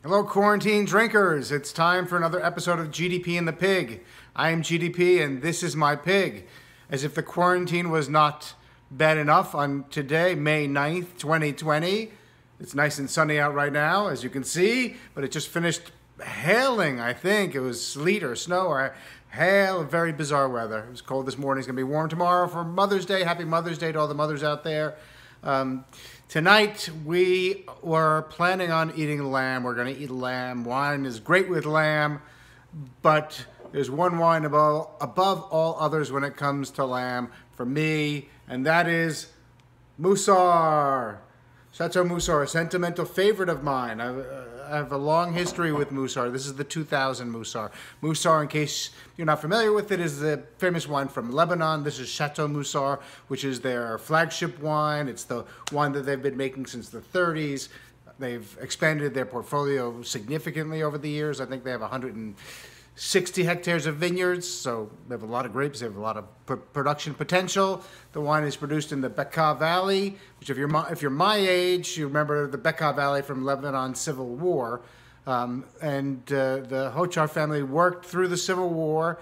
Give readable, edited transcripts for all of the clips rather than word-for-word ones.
Hello, quarantine drinkers. It's time for another episode of GDP and the Pig. I am GDP and this is my pig. As if the quarantine was not bad enough on today, May 9th, 2020. It's nice and sunny out right now, as you can see, but it just finished hailing, I think. It was sleet or snow or hail, very bizarre weather. It was cold this morning. It's going to be warm tomorrow for Mother's Day. Happy Mother's Day to all the mothers out there. Tonight, we were planning on eating lamb. We're going to eat lamb. Wine is great with lamb, but there's one wine above all others when it comes to lamb for me, and that is Musar. Chateau Musar, a sentimental favorite of mine. I have a long history with Musar. This is the 2000 Musar. Musar, in case you're not familiar with it, is the famous wine from Lebanon. This is Chateau Musar, which is their flagship wine. It's the wine that they've been making since the 30s. They've expanded their portfolio significantly over the years. I think they have 160 hectares of vineyards, so they have a lot of grapes. They have a lot of production potential. The wine is produced in the Bekaa Valley, which if you're my age, you remember the Bekaa Valley from Lebanon Civil War. The Hochar family worked through the Civil War.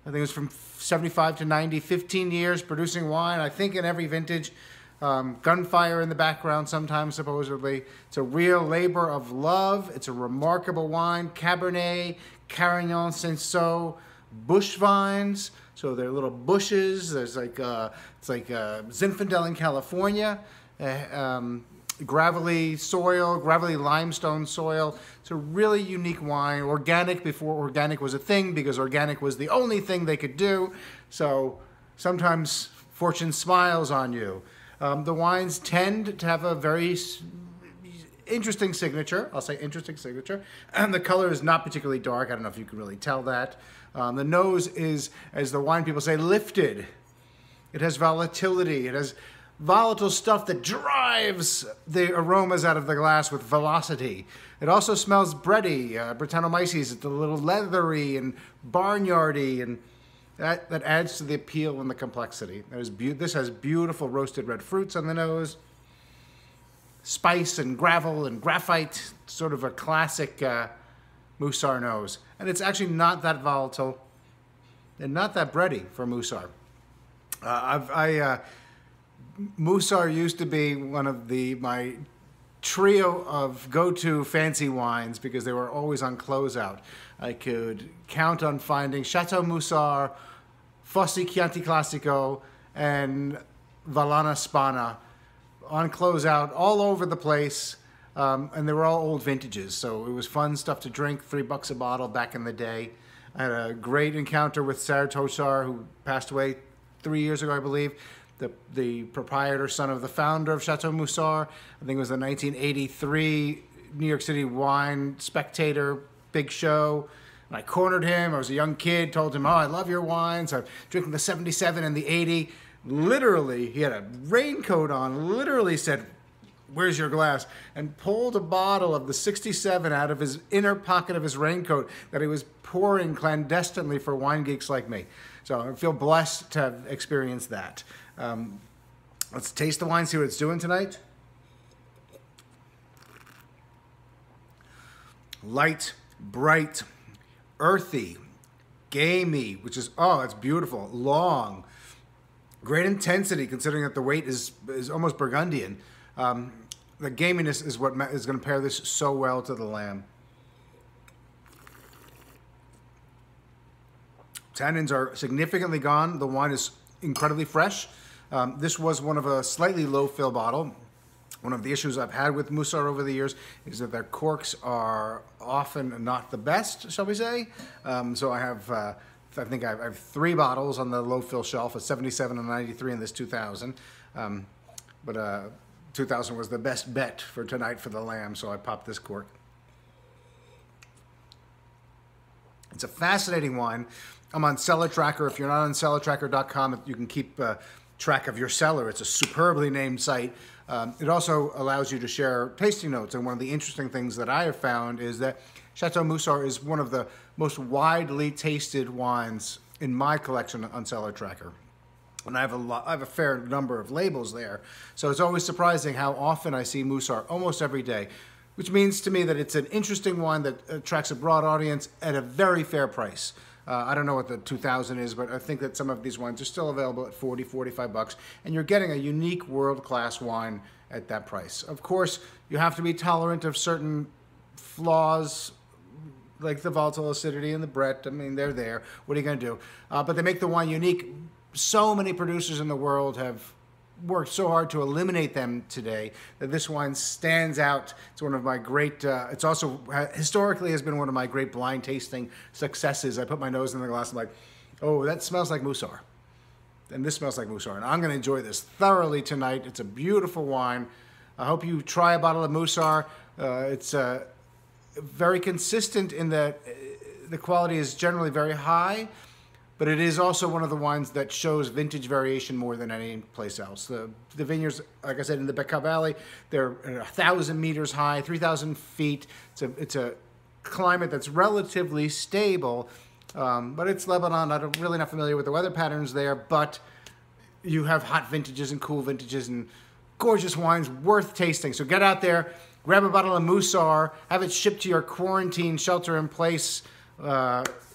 I think it was from 75 to 90, 15 years producing wine, I think in every vintage. Gunfire in the background sometimes, supposedly. It's a real labor of love. It's a remarkable wine. Cabernet, Carignan, Cinsault, bush vines. So they're little bushes. There's it's like Zinfandel in California. Gravelly soil, gravelly limestone soil. It's a really unique wine. Organic before organic was a thing, because organic was the only thing they could do. So sometimes fortune smiles on you. The wines tend to have a very interesting signature. I'll say interesting signature. And the color is not particularly dark. I don't know if you can really tell that. The nose is, as the wine people say, lifted. It has volatility. It has volatile stuff that drives the aromas out of the glass with velocity. It also smells bready. Brettanomyces, it's a little leathery and barnyardy, and that adds to the appeal and the complexity. This has beautiful roasted red fruits on the nose, spice and gravel and graphite, sort of a classic Musar nose. And it's actually not that volatile and not that bready for Musar. Musar used to be one of my trio of go-to fancy wines because they were always on closeout. I could count on finding Chateau Musar, Fossi Chianti Classico, and Valana Spana on closeout all over the place, and they were all old vintages, so it was fun stuff to drink, $3 a bottle back in the day. I had a great encounter with Chateau Musar, who passed away 3 years ago, I believe. The proprietor, son of the founder of Chateau Musar. I think it was the 1983 New York City Wine Spectator big show. And I cornered him. I was a young kid, told him, oh, I love your wines. I'm drinking the 77 and the 80. Literally, he had a raincoat on, literally said, where's your glass? And pulled a bottle of the 67 out of his inner pocket of his raincoat that he was pouring clandestinely for wine geeks like me. So I feel blessed to have experienced that. Let's taste the wine, see what it's doing tonight. Light, bright, earthy, gamey, which is, oh, it's beautiful, long. Great intensity, considering that the weight is almost Burgundian. The gaminess is what is going to pair this so well to the lamb. Tannins are significantly gone. The wine is incredibly fresh. This was one of a slightly low fill bottle. One of the issues I've had with Musar over the years is that their corks are often not the best, shall we say. So I think I have 3 bottles on the low fill shelf, a 77 and a 93 in this 2000. But 2000 was the best bet for tonight for the lamb, so I popped this cork. It's a fascinating wine. I'm on Cellar Tracker. If you're not on cellartracker.com, you can keep track of your cellar. It's a superbly named site. It also allows you to share tasting notes. And one of the interesting things that I have found is that Chateau Musar is one of the most widely tasted wines in my collection on Cellar Tracker. And I have a fair number of labels there. So it's always surprising how often I see Musar almost every day. which means to me that it's an interesting wine that attracts a broad audience at a very fair price. I don't know what the 2000 is, but I think that some of these wines are still available at 40, 45 bucks, and you're getting a unique world-class wine at that price. Of course, you have to be tolerant of certain flaws, like the volatile acidity and the Brett. I mean, they're there. What are you going to do? But they make the wine unique. So many producers in the world have worked so hard to eliminate them today that this wine stands out. It's one of my great, it's also historically has been one of my great blind tasting successes. I put my nose in the glass and I'm like, oh, that smells like Musar. And this smells like Musar. And I'm going to enjoy this thoroughly tonight. It's a beautiful wine. I hope you try a bottle of Musar. It's very consistent in that the quality is generally very high, but it is also one of the wines that shows vintage variation more than any place else. The vineyards, like I said, in the Bekaa Valley, they're 1,000 meters high, 3,000 feet. It's a climate that's relatively stable, but it's Lebanon. I'm really not familiar with the weather patterns there, but you have hot vintages and cool vintages and gorgeous wines worth tasting. So get out there, grab a bottle of Musar, have it shipped to your quarantine shelter-in-place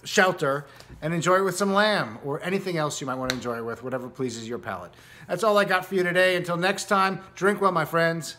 shelter, and enjoy it with some lamb or anything else you might want to enjoy it with, whatever pleases your palate. That's all I got for you today. Until next time, drink well, my friends.